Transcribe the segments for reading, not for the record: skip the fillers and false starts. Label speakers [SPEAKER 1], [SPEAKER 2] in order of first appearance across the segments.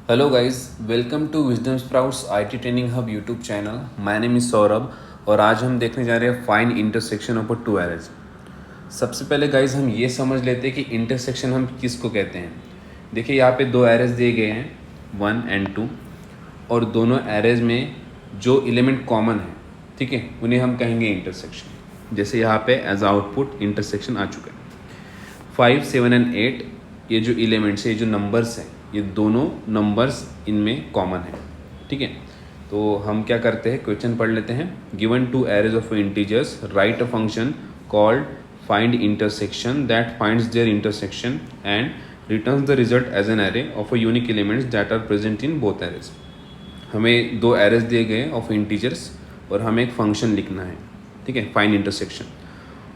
[SPEAKER 1] Hello guys, welcome to Wisdom Sprouts IT Training Hub YouTube channel. My name is Saurabh और आज हम देखने जा रहे हैं find intersection of two arrays. सबसे पहले गाइस हम ये समझ लेते हैं कि इंटरसेक्शन हम किसको कहते हैं। देखिए यहाँ पे दो एरेज दिए गए हैं 1 and 2 और दोनों एरेज में जो एलिमेंट कॉमन है, ठीक है, उन्हें हम कहेंगे इंटरसेक्शन। जैसे यहाँ पे एज आउटपुट इंटरसेक्शन आ चुका है। 5, 7 and 8 ये जो एलिमेंट्स है, ये जो नंबर्स हैं, ये दोनों नंबर्स इनमें कॉमन है, ठीक है। तो हम क्या करते हैं, क्वेश्चन पढ़ लेते हैं। Given two arrays of integers write a function called find intersection that finds their intersection and returns the result as an array of a unique elements that are present in both arrays. हमें दो arrays दिए गए of integers और हमें एक function लिखना है, ठीक है, फाइंड इंटरसेक्शन,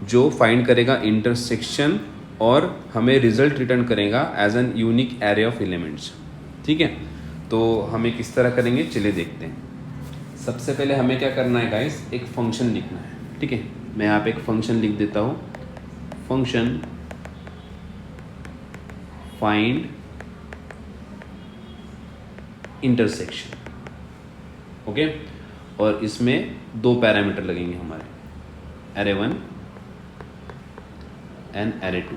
[SPEAKER 1] जो फाइंड करेगा इंटरसेक्शन और हमें रिजल्ट रिटर्न करेगा as an unique array of elements, ठीक है। तो हमें किस तरह करेंगे, चलिए देखते हैं। सबसे पहले हमें क्या करना है गाइस, एक फंक्शन लिखना है, ठीक है। मैं यहाँ पे एक फंक्शन लिख देता हूँ, फंक्शन फाइंड इंटरसेक्शन, ओके। और इसमें दो पैरामीटर लगेंगे हमारे, एरे 1 एंड एरे 2,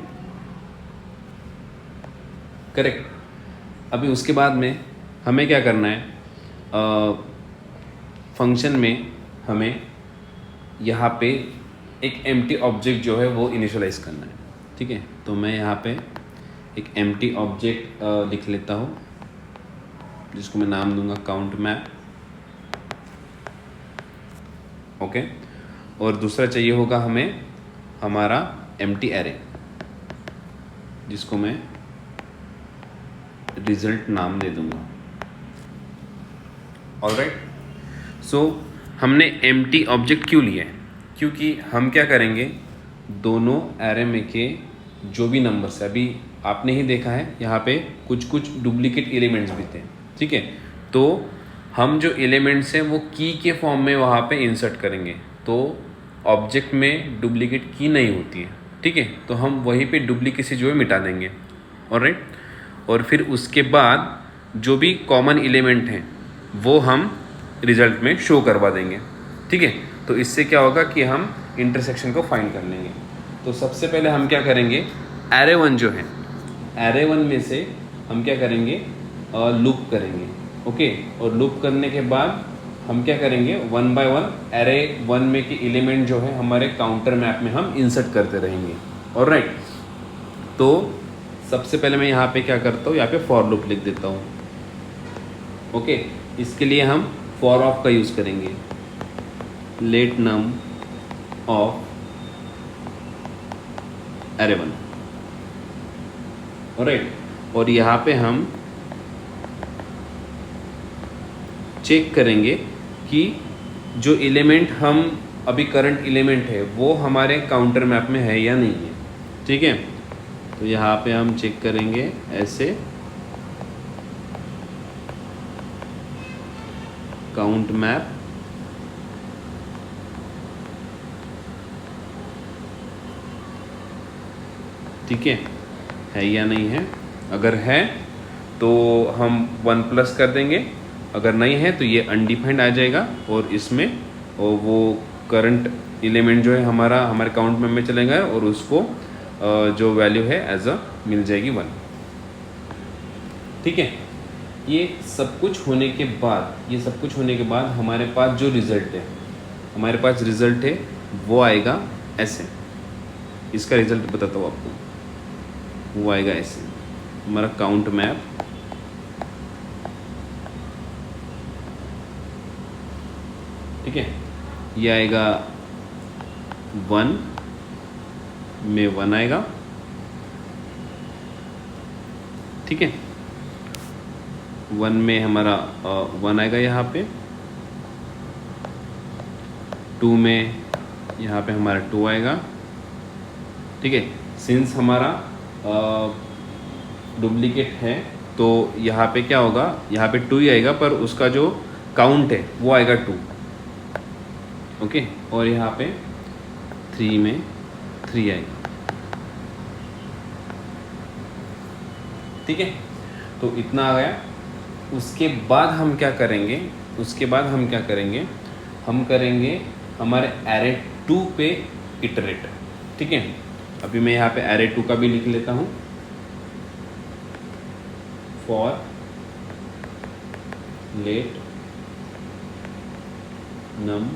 [SPEAKER 1] करेक्ट। अभी उसके बाद में हमें क्या करना है, फंक्शन में हमें यहाँ पे एक एम्प्टी ऑब्जेक्ट जो है वो इनिशियलाइज करना है, ठीक है। तो मैं यहाँ पे एक एम्प्टी ऑब्जेक्ट लिख लेता हूँ, जिसको मैं नाम दूंगा काउंट मैप, ओके। और दूसरा चाहिए होगा हमें हमारा एम्प्टी एरे, जिसको मैं रिजल्ट नाम दे दूंगा। ऑलराइट, सो हमने एम्प्टी ऑब्जेक्ट क्यों लिया है, क्योंकि हम क्या करेंगे, दोनों एरे में के जो भी नंबर्स है, अभी आपने ही देखा है यहाँ पे कुछ कुछ डुप्लीकेट एलिमेंट्स भी थे, ठीक है। तो हम जो एलिमेंट्स हैं वो की के फॉर्म में वहाँ पे इंसर्ट करेंगे, तो ऑब्जेक्ट में डुप्लीकेट की नहीं होती है, ठीक है। तो हम वहीं पे डुप्लीकेसी जो है मिटा देंगे, ऑलराइट। और फिर उसके बाद जो भी कॉमन एलिमेंट हैं वो हम रिजल्ट में शो करवा देंगे, ठीक है। तो इससे क्या होगा कि हम इंटरसेक्शन को फाइंड कर लेंगे। तो सबसे पहले हम क्या करेंगे, एरे 1 जो है, एरे 1 में से हम क्या करेंगे, लूप करेंगे, ओके। और लूप करने के बाद हम क्या करेंगे, 1 by 1 एरे 1 में के एलिमेंट जो है हमारे काउंटर मैप में हम इंसर्ट करते रहेंगे, ऑलराइट। तो सबसे पहले मैं यहाँ पे क्या करता हूँ, यहाँ पे फॉर लूप लिख देता हूँ, ओके। इसके लिए हम फॉर ऑफ का यूज़ करेंगे, let num of array 1, alright. और यहाँ पे हम चेक करेंगे कि जो एलिमेंट हम अभी करंट एलिमेंट है वो हमारे काउंटर मैप में है या नहीं है, ठीक है। तो यहाँ पे हम चेक करेंगे ऐसे, काउंट मैप, ठीक है या नहीं है। अगर है तो हम 1+ कर देंगे, अगर नहीं है तो ये अनडिफाइंड आ जाएगा और इसमें और वो करंट एलिमेंट जो है हमारे काउंट में चलेगा और उसको जो वैल्यू है एज अ मिल जाएगी 1, ठीक है। ये सब कुछ होने के बाद हमारे पास जो रिजल्ट है, हमारे पास रिजल्ट है वो आएगा ऐसे। इसका रिजल्ट बताता हूँ आपको, वो आएगा ऐसे, हमारा काउंट मैप, ठीक है। ये आएगा 1 में 1 आएगा, ठीक है। 1 में हमारा 1 आएगा यहाँ पे, 2 में यहाँ पे हमारा 2 आएगा, ठीक है। सिंस हमारा डुप्लीकेट है तो यहाँ पे क्या होगा, यहाँ पे 2 ही आएगा, पर उसका जो काउंट है वो आएगा 2, ओके। और यहाँ पे 3 में 3 आएगा, ठीक है। तो इतना आ गया। उसके बाद हम क्या करेंगे, हम करेंगे हमारे एरे 2 पे इटरेट। ठीक है, अभी मैं यहाँ पे एरे 2 का भी लिख लेता हूँ। For let num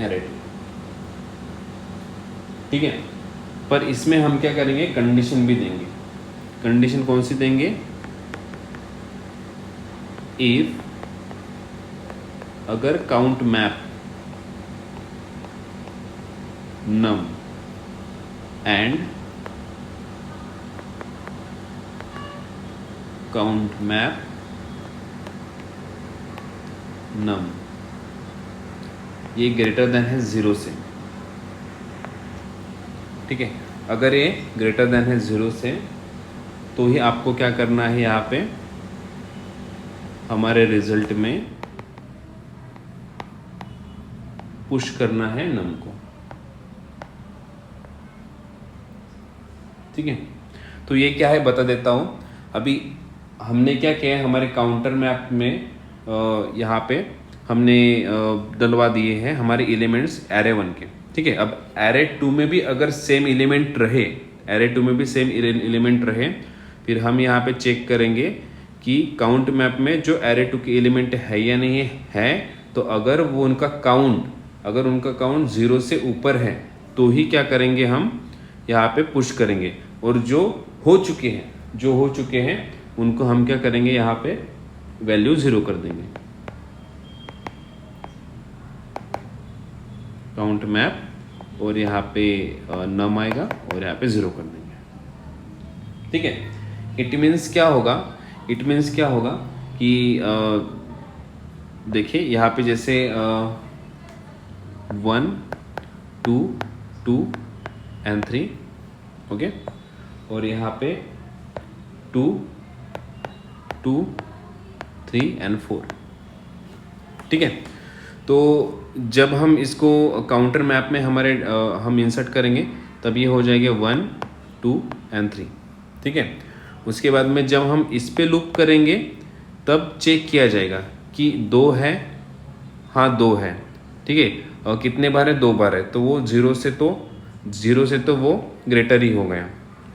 [SPEAKER 1] array 2। ठीक है, पर इसमें हम क्या करेंगे, कंडीशन भी देंगे। कंडीशन कौन सी देंगे? इफ अगर count map num and count map num ये ग्रेटर देन है 0 से। ठीक है, अगर ये ग्रेटर देन है 0 से तो ही आपको क्या करना है, यहाँ पे हमारे रिजल्ट में पुश करना है नम को। ठीक है, तो ये क्या है बता देता हूँ। अभी हमने क्या किया है, हमारे काउंटर मैप में यहाँ पे हमने डलवा दिए हैं हमारे एलिमेंट्स एरे 1 के। ठीक है, अब एरे 2 में भी अगर सेम एलिमेंट रहे, फिर हम यहाँ पे चेक करेंगे कि काउंट मैप में जो एरे 2 के एलिमेंट है या नहीं है। तो अगर उनका काउंट 0 से ऊपर है तो ही क्या करेंगे, हम यहाँ पे पुश करेंगे। और जो हो चुके हैं उनको हम क्या करेंगे, यहाँ पे वैल्यू 0 कर देंगे। काउंट मैप और यहाँ पे नम आएगा और यहाँ पे 0 कर देंगे। ठीक है, इट मीन्स क्या होगा कि देखिए यहाँ पे जैसे 1 2 2 एंड 3। ओके, और यहाँ पे 2 2 3 एंड 4। ठीक है, तो जब हम इसको काउंटर मैप में हम इंसर्ट करेंगे तब ये हो जाएगा 1 2 एंड 3। ठीक है, उसके बाद में जब हम इस पे लूप करेंगे तब चेक किया जाएगा कि 2 है, हाँ 2 है। ठीक है, और कितने बार है, 2 बार है, तो वो 0 से तो वो ग्रेटर ही हो गया।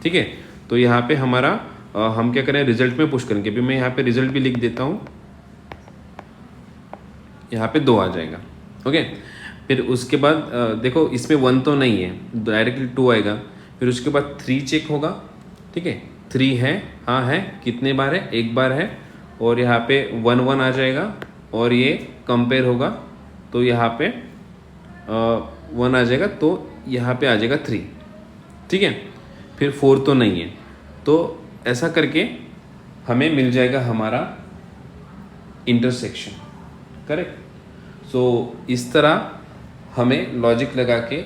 [SPEAKER 1] ठीक है, तो यहाँ पे हमारा हम क्या करें, रिजल्ट में पुश करेंगे। अभी मैं यहाँ पे रिजल्ट भी लिख देता हूँ, यहाँ पे 2 आ जाएगा। ओके, फिर उसके बाद देखो इसमें 1 तो नहीं है, डायरेक्टली 2 आएगा। फिर उसके बाद 3 चेक होगा। ठीक है, 3 है, हाँ है, कितने बार है, 1 बार है, और यहाँ पे 1 1 आ जाएगा और ये कंपेयर होगा तो यहाँ पे 1 आ जाएगा, तो यहाँ पे आ जाएगा 3। ठीक है, फिर 4 तो नहीं है, तो ऐसा करके हमें मिल जाएगा हमारा इंटरसेक्शन। करेक्ट। सो इस तरह हमें लॉजिक लगा के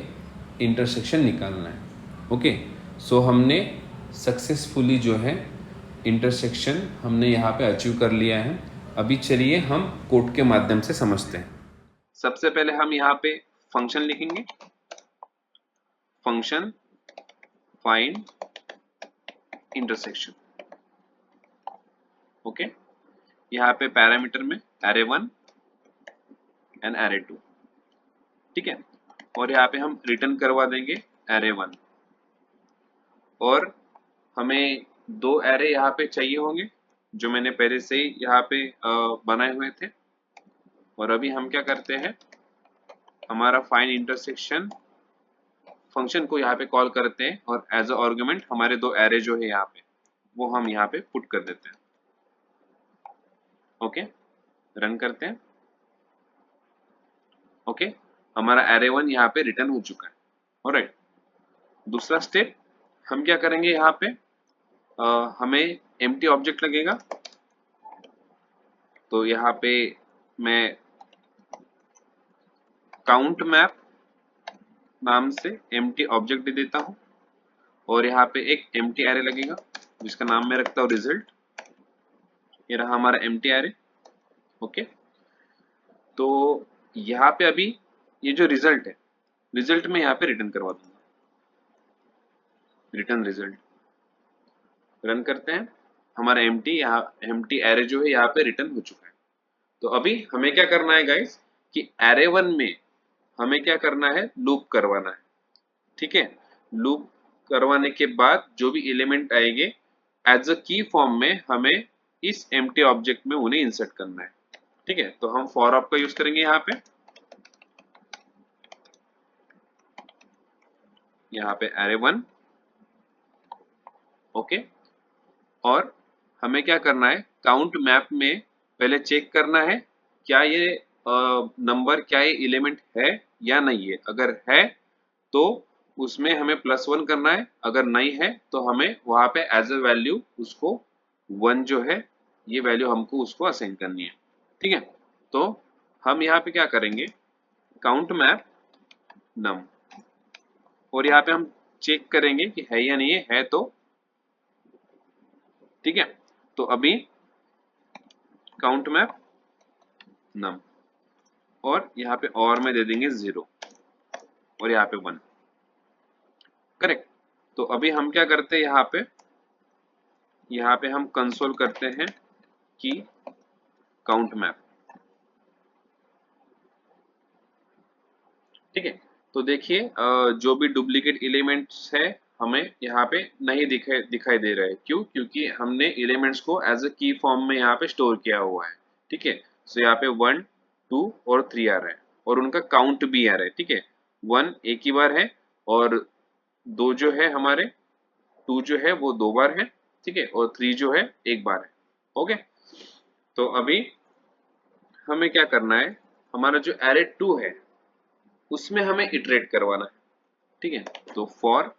[SPEAKER 1] इंटरसेक्शन निकालना है। ओके, सो हमने सक्सेसफुली जो है इंटरसेक्शन हमने यहाँ पे अचीव कर लिया है। अभी चलिए हम कोड के माध्यम से समझते हैं। सबसे पहले हम यहाँ पे फंक्शन लिखेंगे, फंक्शन फाइंड इंटरसेक्शन। ओके, यहाँ पे पैरामीटर में एरे 1 एंड एरे 2। ठीक है, और यहाँ पे हम रिटर्न करवा देंगे एरे 1, और हमें 2 एरे यहाँ पे चाहिए होंगे जो मैंने पहले से ही यहाँ पे बनाए हुए थे। और अभी हम क्या करते हैं, हमारा फाइंड इंटरसेक्शन फंक्शन को यहाँ पे कॉल करते हैं और एज अ आर्गुमेंट हमारे 2 एरे जो है यहाँ पे वो हम यहाँ पे पुट कर देते हैं। ओके, रन करते हैं। ओके, हमारा एरे 1 यहाँ पे रिटर्न हो चुका है। ऑलराइट, दूसरा स्टेप हम क्या करेंगे, यहाँ पे हमें एम्प्टी ऑब्जेक्ट लगेगा। तो यहाँ पे मैं काउंट मैप नाम से एम्प्टी ऑब्जेक्ट दे देता हूँ, और यहाँ पे एक एम्प्टी एरे लगेगा जिसका नाम मैं रखता हूँ रिजल्ट। ये रहा हमारा एम्प्टी एरे। ओके, तो यहाँ पे अभी ये जो रिजल्ट है, रिजल्ट में यहाँ पे रिटर्न करवा दूंगा, रिटर्न रिजल्ट। रन करते हैं। हमारा एम्प्टी एरे जो है यहाँ पे रिटर्न हो चुका है। तो अभी हमें क्या करना है गाइस कि एरे वन में हमें क्या करना है, लूप करवाना है। ठीक है, लूप करवाने के बाद जो भी एलिमेंट आएंगे एज अ की फॉर्म में हमें इस एम्प्टी ऑब्जेक्ट में उन्हें इंसर्ट करना है। ठीक है, तो हम फॉर ऑफ का यूज करेंगे यहाँ पे एरे वन। ओके, और हमें क्या करना है, काउंट मैप में पहले चेक करना है क्या ये नंबर, क्या ये एलिमेंट है या नहीं है। अगर है तो उसमें हमें +1 करना है, अगर नहीं है तो हमें वहां पे एज अ वैल्यू उसको 1 जो है ये वैल्यू हमको उसको असाइन करनी है। ठीक है, तो हम यहाँ पे क्या करेंगे, काउंट मैप नम, और यहाँ पे हम चेक करेंगे कि है या नहीं है तो ठीक है। तो अभी काउंट मैप नम, और यहाँ पे और में दे देंगे 0 और यहाँ पे 1। करेक्ट। तो अभी हम क्या करते हैं, यहाँ पे हम कंसोल करते हैं कि काउंट मैप। ठीक है, तो देखिए जो भी डुप्लीकेट एलिमेंट्स है हमें यहाँ पे नहीं दिखाई दे रहा है। क्यों? क्योंकि हमने एलिमेंट्स को एज अ की फॉर्म में यहाँ पे स्टोर किया हुआ है। ठीक है, सो यहाँ पे 1 2 और 3 आ रहा है, और उनका काउंट भी आ रहा है। ठीक है, 1 एक ही बार है, और 2 जो है हमारे 2 जो है वो 2 बार है। ठीक है, और 3 जो है एक बार है। ओके, तो अभी हमें क्या करना है, हमारा जो एरे 2 है उसमें हमें इटरेट करवाना है। ठीक है, तो for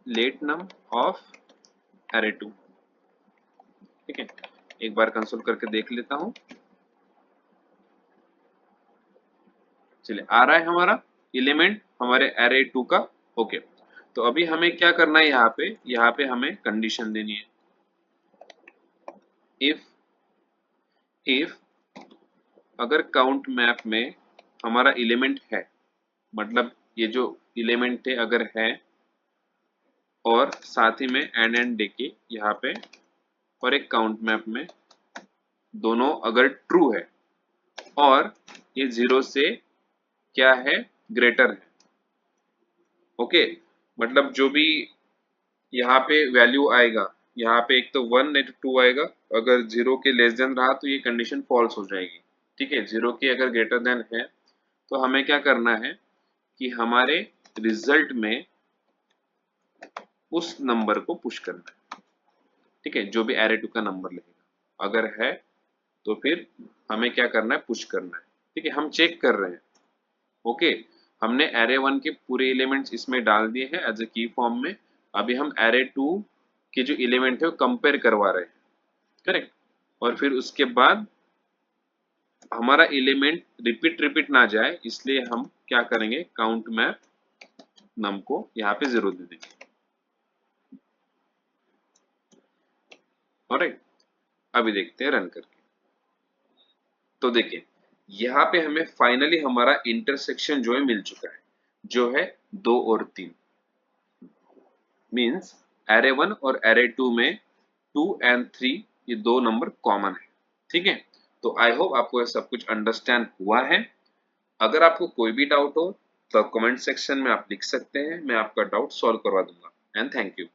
[SPEAKER 1] let num of array 2। ठीक है, एक बार कंसोल करके देख लेता हूं। चलिए, आ रहा है हमारा एलिमेंट हमारे एरे 2 का। ओके, तो अभी हमें क्या करना है, यहाँ पे हमें कंडीशन देनी है। इफ अगर काउंट मैप में हमारा एलिमेंट है, मतलब ये जो एलिमेंट है अगर है, और साथ ही में एंड देके यहाँ पे, और एक काउंट मैप में दोनों अगर ट्रू है और ये 0 से क्या है, ग्रेटर है। ओके, मतलब जो भी यहाँ पे वैल्यू आएगा, यहाँ पे एक तो 1 नहीं तो 2 आएगा। अगर 0 के लेस देन रहा तो ये कंडीशन फॉल्स हो जाएगी। ठीक है, 0 के अगर ग्रेटर देन है तो हमें क्या करना है कि हमारे रिजल्ट में उस नंबर को पुश करना है। ठीक है, जो भी एरे 2 का नंबर लगेगा, अगर है तो फिर हमें क्या करना है, पुश करना है। ठीक है, हम चेक कर रहे हैं। ओके, हमने एरे 1 के पूरे एलिमेंट्स इसमें डाल दिए हैं एज ए की फॉर्म में। अभी हम एरे 2 के जो एलिमेंट है वो कंपेयर करवा रहे हैं। करेक्ट, और फिर उसके बाद हमारा एलिमेंट रिपीट ना जाए, इसलिए हम क्या करेंगे, काउंट मैप नम को यहाँ पे 0 दे देंगे। ऑलराइट, अभी देखते हैं रन करके। तो देखिए, यहाँ पे हमें फाइनली हमारा इंटरसेक्शन जो है मिल चुका है, जो है 2 और 3। मीन्स एरे 1 और एरे 2 में 2 एंड 3 ये दो नंबर कॉमन है। ठीक है, तो आई होप आपको ये सब कुछ अंडरस्टैंड हुआ है। अगर आपको कोई भी डाउट हो तो कमेंट सेक्शन में आप लिख सकते हैं, मैं आपका डाउट सॉल्व करवा दूंगा। And thank you.